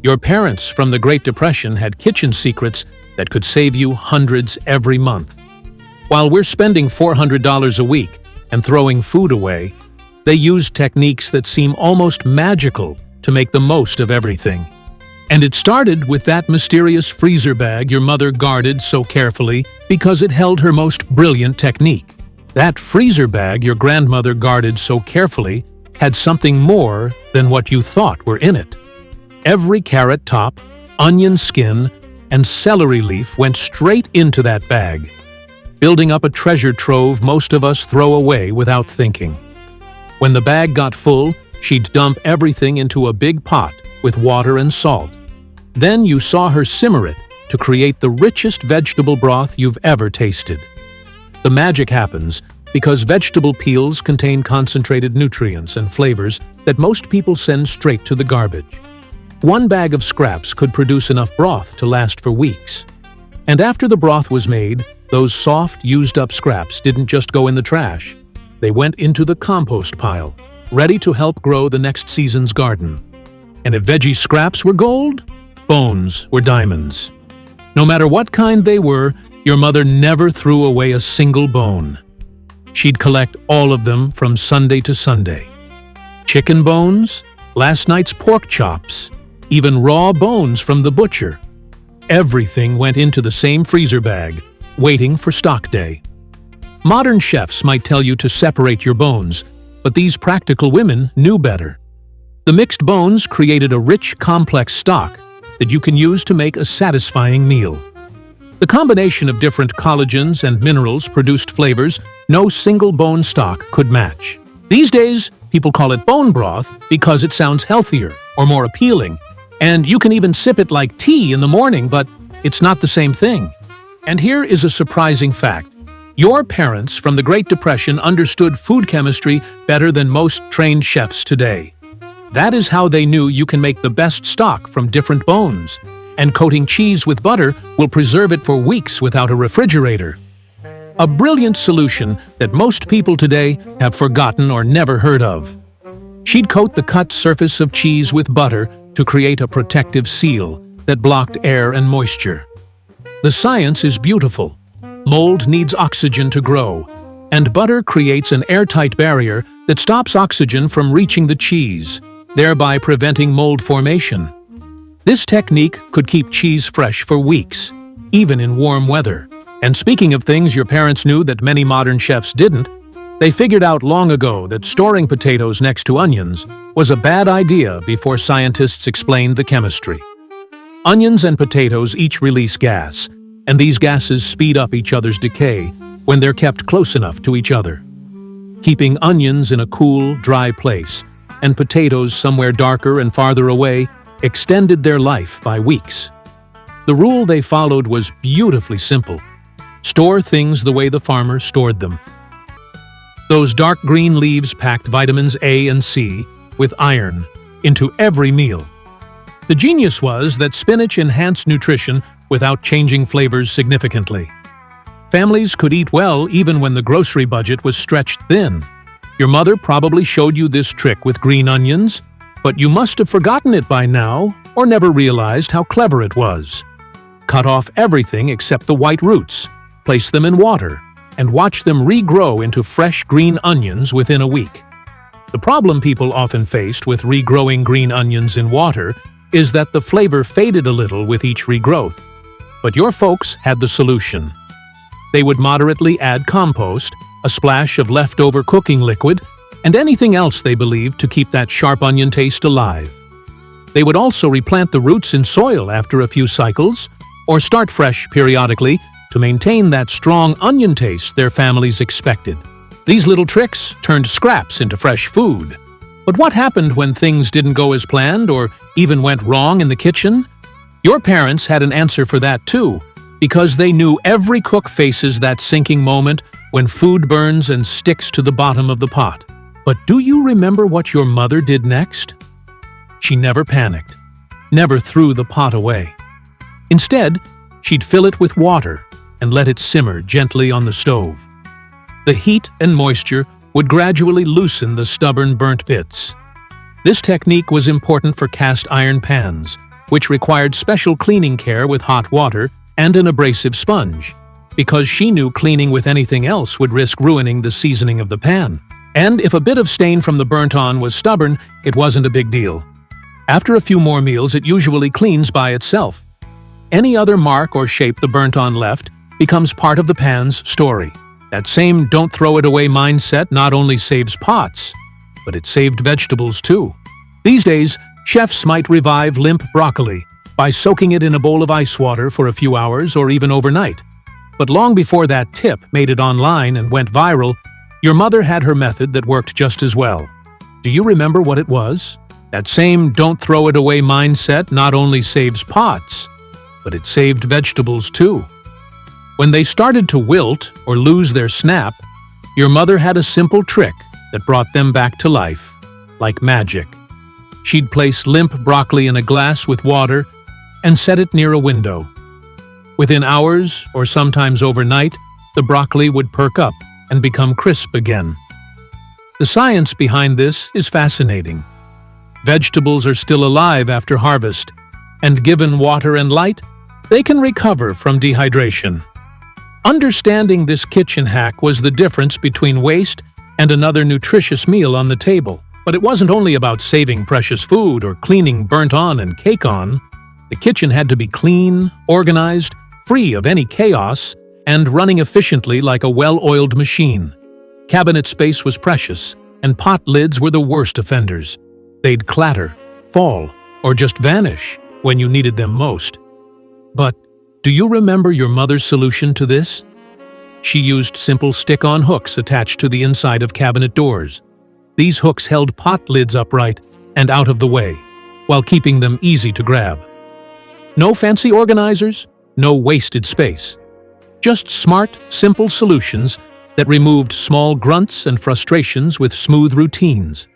Your parents from the Great Depression had kitchen secrets that could save you hundreds every month. While we're spending $400 a week and throwing food away, they used techniques that seem almost magical to make the most of everything. And it started with that mysterious freezer bag your mother guarded so carefully because it held her most brilliant technique. That freezer bag your grandmother guarded so carefully had something more than what you thought were in it. Every carrot top, onion skin, and celery leaf went straight into that bag, building up a treasure trove most of us throw away without thinking. When the bag got full, she'd dump everything into a big pot with water and salt. Then you saw her simmer it to create the richest vegetable broth you've ever tasted. The magic happens because vegetable peels contain concentrated nutrients and flavors that most people send straight to the garbage. One bag of scraps could produce enough broth to last for weeks. And after the broth was made, those soft, used-up scraps didn't just go in the trash. They went into the compost pile, ready to help grow the next season's garden. And if veggie scraps were gold, bones were diamonds. No matter what kind they were, your mother never threw away a single bone. She'd collect all of them from Sunday to Sunday. Chicken bones, last night's pork chops, even raw bones from the butcher. Everything went into the same freezer bag, waiting for stock day. Modern chefs might tell you to separate your bones, but these practical women knew better. The mixed bones created a rich, complex stock that you can use to make a satisfying meal. The combination of different collagens and minerals produced flavors no single bone stock could match. These days, people call it bone broth because it sounds healthier or more appealing, and you can even sip it like tea in the morning, but it's not the same thing. And here is a surprising fact. Your parents from the Great Depression understood food chemistry better than most trained chefs today. That is how they knew you can make the best stock from different bones, and coating cheese with butter will preserve it for weeks without a refrigerator. A brilliant solution that most people today have forgotten or never heard of. She'd coat the cut surface of cheese with butter to create a protective seal that blocked air and moisture. The science is beautiful. Mold needs oxygen to grow, and butter creates an airtight barrier that stops oxygen from reaching the cheese, thereby preventing mold formation. This technique could keep cheese fresh for weeks, even in warm weather. And speaking of things your parents knew that many modern chefs didn't, they figured out long ago that storing potatoes next to onions was a bad idea before scientists explained the chemistry. Onions and potatoes each release gas, and these gases speed up each other's decay when they're kept close enough to each other. Keeping onions in a cool, dry place and potatoes somewhere darker and farther away extended their life by weeks. The rule they followed was beautifully simple. Store things the way the farmer stored them. Those dark green leaves packed vitamins A and C with iron into every meal. The genius was that spinach enhanced nutrition without changing flavors significantly. Families could eat well even when the grocery budget was stretched thin. Your mother probably showed you this trick with green onions, but you must have forgotten it by now or never realized how clever it was. Cut off everything except the white roots, place them in water, and watch them regrow into fresh green onions within a week. The problem people often faced with regrowing green onions in water is that the flavor faded a little with each regrowth. But your folks had the solution. They would moderately add compost, a splash of leftover cooking liquid, and anything else they believed to keep that sharp onion taste alive. They would also replant the roots in soil after a few cycles, or start fresh periodically to maintain that strong onion taste their families expected. These little tricks turned scraps into fresh food. But what happened when things didn't go as planned or even went wrong in the kitchen? Your parents had an answer for that too, because they knew every cook faces that sinking moment when food burns and sticks to the bottom of the pot. But do you remember what your mother did next? She never panicked, never threw the pot away. Instead, she'd fill it with water and let it simmer gently on the stove. The heat and moisture would gradually loosen the stubborn burnt bits. This technique was important for cast iron pans, which required special cleaning care with hot water and an abrasive sponge, because she knew cleaning with anything else would risk ruining the seasoning of the pan. And if a bit of stain from the burnt-on was stubborn, it wasn't a big deal. After a few more meals, it usually cleans by itself. Any other mark or shape the burnt-on left becomes part of the pan's story. That same don't-throw-it-away mindset not only saves pots, but it saved vegetables too. These days, chefs might revive limp broccoli by soaking it in a bowl of ice water for a few hours or even overnight. But long before that tip made it online and went viral, your mother had her method that worked just as well. Do you remember what it was? That same don't-throw-it-away mindset not only saves pots, but it saved vegetables too. When they started to wilt or lose their snap, your mother had a simple trick that brought them back to life, like magic. She'd place limp broccoli in a glass with water and set it near a window. Within hours, or sometimes overnight, the broccoli would perk up and become crisp again. The science behind this is fascinating. Vegetables are still alive after harvest, and given water and light, they can recover from dehydration. Understanding this kitchen hack was the difference between waste and another nutritious meal on the table. But it wasn't only about saving precious food or cleaning burnt-on and cake-on. The kitchen had to be clean, organized, free of any chaos, and running efficiently like a well-oiled machine. Cabinet space was precious, and pot lids were the worst offenders. They'd clatter, fall, or just vanish when you needed them most. But do you remember your mother's solution to this? She used simple stick-on hooks attached to the inside of cabinet doors. These hooks held pot lids upright and out of the way, while keeping them easy to grab. No fancy organizers, no wasted space. Just smart, simple solutions that removed small grunts and frustrations with smooth routines.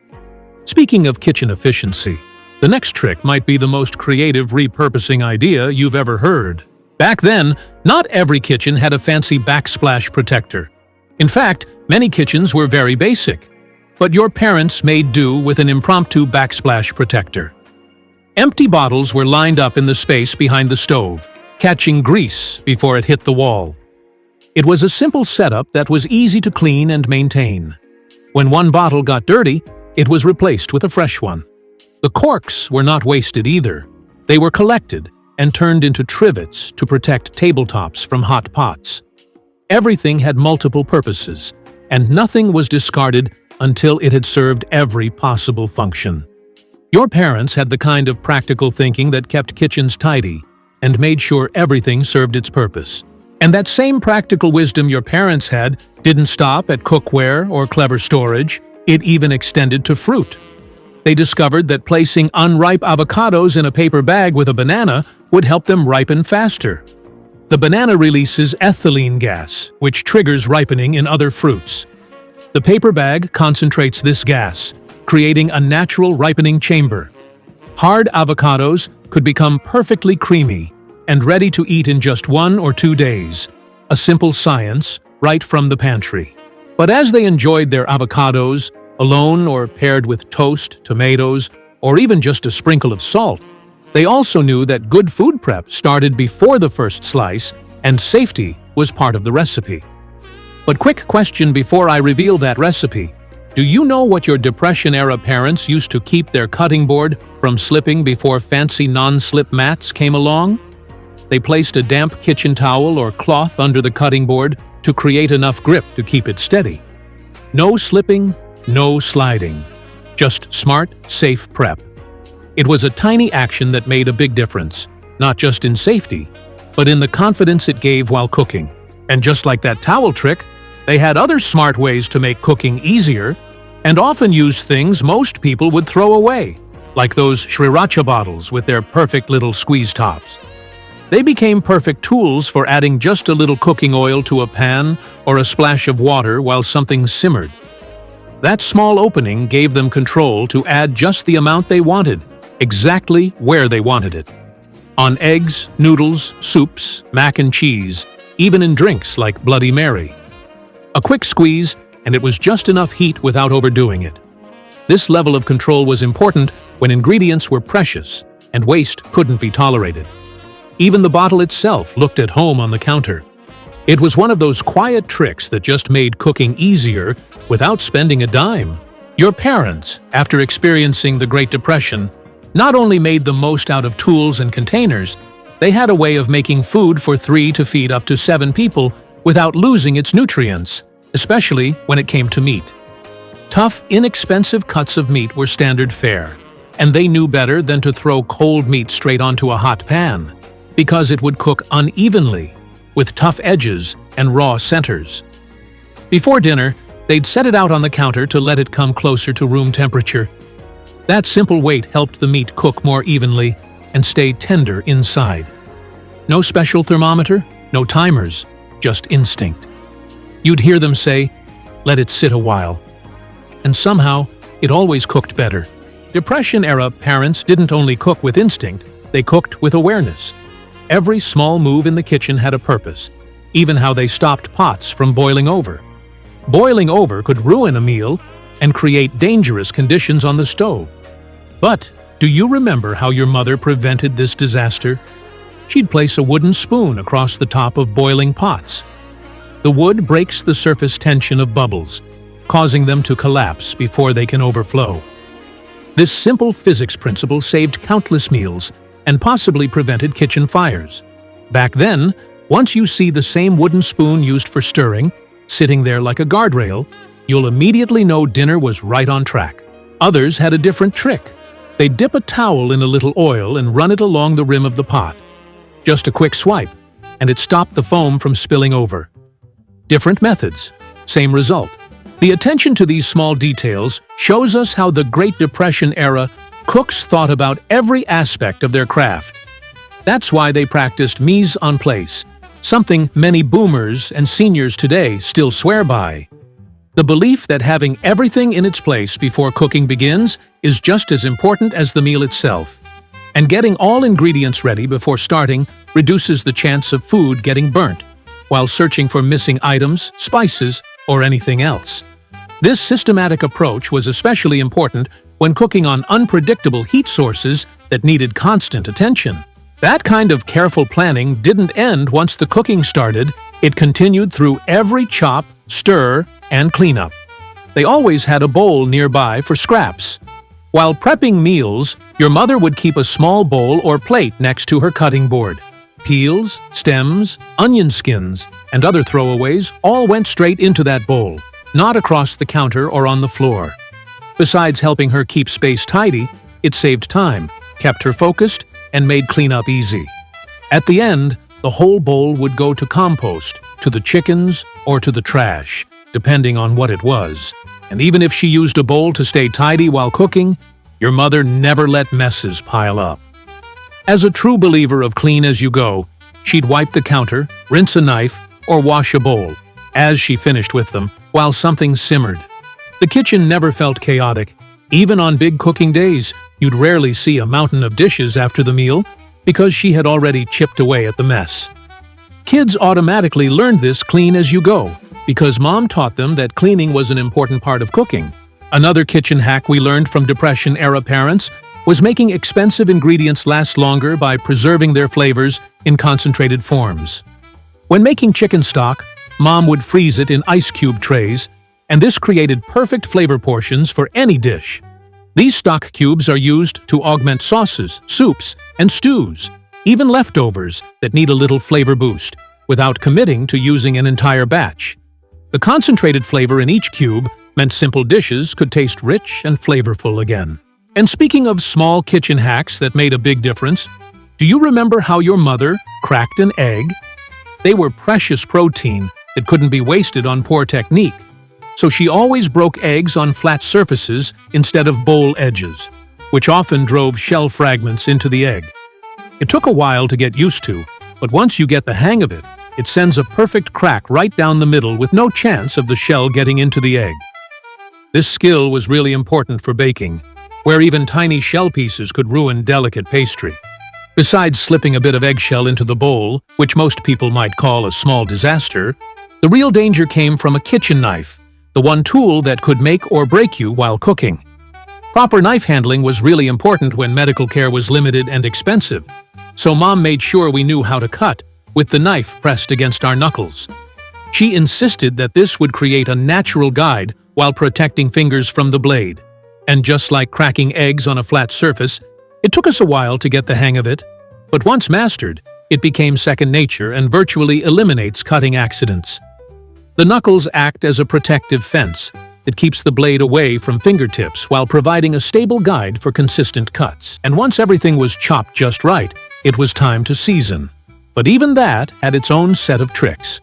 Speaking of kitchen efficiency, the next trick might be the most creative repurposing idea you've ever heard. Back then, not every kitchen had a fancy backsplash protector. In fact, many kitchens were very basic. But your parents made do with an impromptu backsplash protector. Empty bottles were lined up in the space behind the stove, catching grease before it hit the wall. It was a simple setup that was easy to clean and maintain. When one bottle got dirty, it was replaced with a fresh one. The corks were not wasted either. They were collected and turned into trivets to protect tabletops from hot pots. Everything had multiple purposes, and nothing was discarded until it had served every possible function. Your parents had the kind of practical thinking that kept kitchens tidy and made sure everything served its purpose. And that same practical wisdom your parents had didn't stop at cookware or clever storage. It even extended to fruit. They discovered that placing unripe avocados in a paper bag with a banana would help them ripen faster. The banana releases ethylene gas, which triggers ripening in other fruits. The paper bag concentrates this gas, creating a natural ripening chamber. Hard avocados could become perfectly creamy and ready to eat in just 1 or 2 days. A simple science right from the pantry. But as they enjoyed their avocados, alone or paired with toast, tomatoes, or even just a sprinkle of salt, they also knew that good food prep started before the first slice, and safety was part of the recipe. But quick question before I reveal that recipe. Do you know what your Depression-era parents used to keep their cutting board from slipping before fancy non-slip mats came along? They placed a damp kitchen towel or cloth under the cutting board to create enough grip to keep it steady. No slipping, no sliding. Just smart, safe prep. It was a tiny action that made a big difference, not just in safety, but in the confidence it gave while cooking. And just like that towel trick, they had other smart ways to make cooking easier, and often used things most people would throw away, like those sriracha bottles with their perfect little squeeze tops. They became perfect tools for adding just a little cooking oil to a pan or a splash of water while something simmered. That small opening gave them control to add just the amount they wanted, exactly where they wanted it. On eggs, noodles, soups, mac and cheese, even in drinks like Bloody Mary. A quick squeeze, and it was just enough heat without overdoing it. This level of control was important when ingredients were precious and waste couldn't be tolerated. Even the bottle itself looked at home on the counter. It was one of those quiet tricks that just made cooking easier without spending a dime. Your parents, after experiencing the Great Depression, not only made the most out of tools and containers, they had a way of making food for 3 to feed up to 7 people without losing its nutrients, especially when it came to meat. Tough, inexpensive cuts of meat were standard fare, and they knew better than to throw cold meat straight onto a hot pan, because it would cook unevenly, with tough edges and raw centers. Before dinner, they'd set it out on the counter to let it come closer to room temperature. That simple wait helped the meat cook more evenly and stay tender inside. No special thermometer, no timers, just instinct. You'd hear them say, "Let it sit a while." And somehow, it always cooked better. Depression-era parents didn't only cook with instinct, they cooked with awareness. Every small move in the kitchen had a purpose, even how they stopped pots from boiling over. Boiling over could ruin a meal and create dangerous conditions on the stove. But do you remember how your mother prevented this disaster? She'd place a wooden spoon across the top of boiling pots. The wood breaks the surface tension of bubbles, causing them to collapse before they can overflow. This simple physics principle saved countless meals and possibly prevented kitchen fires. Back then, once you see the same wooden spoon used for stirring, sitting there like a guardrail, you'll immediately know dinner was right on track. Others had a different trick. They'd dip a towel in a little oil and run it along the rim of the pot. Just a quick swipe, and it stopped the foam from spilling over. Different methods, same result. The attention to these small details shows us how the Great Depression era cooks thought about every aspect of their craft. That's why they practiced mise en place, something many boomers and seniors today still swear by. The belief that having everything in its place before cooking begins is just as important as the meal itself. And getting all ingredients ready before starting reduces the chance of food getting burnt, while searching for missing items, spices, or anything else. This systematic approach was especially important when cooking on unpredictable heat sources that needed constant attention. That kind of careful planning didn't end once the cooking started, it continued through every chop, stir, and cleanup. They always had a bowl nearby for scraps. While prepping meals, your mother would keep a small bowl or plate next to her cutting board. Peels, stems, onion skins, and other throwaways all went straight into that bowl, not across the counter or on the floor. Besides helping her keep space tidy, it saved time, kept her focused, and made cleanup easy. At the end, the whole bowl would go to compost, to the chickens, or to the trash, depending on what it was. And even if she used a bowl to stay tidy while cooking, your mother never let messes pile up. As a true believer of clean as you go, she'd wipe the counter, rinse a knife, or wash a bowl, as she finished with them, while something simmered. The kitchen never felt chaotic. Even on big cooking days, you'd rarely see a mountain of dishes after the meal, because she had already chipped away at the mess. Kids automatically learned this clean as you go, because Mom taught them that cleaning was an important part of cooking. Another kitchen hack we learned from Depression-era parents was making expensive ingredients last longer by preserving their flavors in concentrated forms. When making chicken stock, Mom would freeze it in ice cube trays, and this created perfect flavor portions for any dish. These stock cubes are used to augment sauces, soups, and stews, even leftovers that need a little flavor boost, without committing to using an entire batch. The concentrated flavor in each cube meant simple dishes could taste rich and flavorful again. And speaking of small kitchen hacks that made a big difference, do you remember how your mother cracked an egg? They were precious protein that couldn't be wasted on poor technique, so she always broke eggs on flat surfaces instead of bowl edges, which often drove shell fragments into the egg. It took a while to get used to, but once you get the hang of it, it sends a perfect crack right down the middle with no chance of the shell getting into the egg. This skill was really important for baking, where even tiny shell pieces could ruin delicate pastry. Besides slipping a bit of eggshell into the bowl, which most people might call a small disaster, the real danger came from a kitchen knife, the one tool that could make or break you while cooking. Proper knife handling was really important when medical care was limited and expensive, so Mom made sure we knew how to cut, with the knife pressed against our knuckles. She insisted that this would create a natural guide while protecting fingers from the blade. And just like cracking eggs on a flat surface, it took us a while to get the hang of it. But once mastered, it became second nature and virtually eliminates cutting accidents. The knuckles act as a protective fence that keeps the blade away from fingertips while providing a stable guide for consistent cuts. And once everything was chopped just right, it was time to season. But even that had its own set of tricks.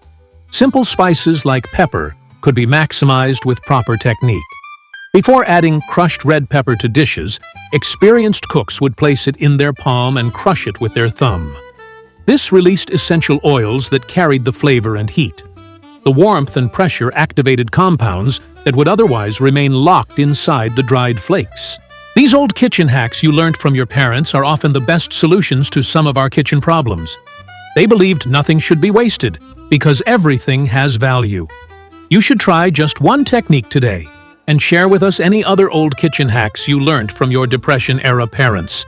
Simple spices like pepper could be maximized with proper technique. Before adding crushed red pepper to dishes, experienced cooks would place it in their palm and crush it with their thumb. This released essential oils that carried the flavor and heat. The warmth and pressure activated compounds that would otherwise remain locked inside the dried flakes. These old kitchen hacks you learned from your parents are often the best solutions to some of our kitchen problems. They believed nothing should be wasted, because everything has value. You should try just one technique today, and share with us any other old kitchen hacks you learned from your Depression-era parents.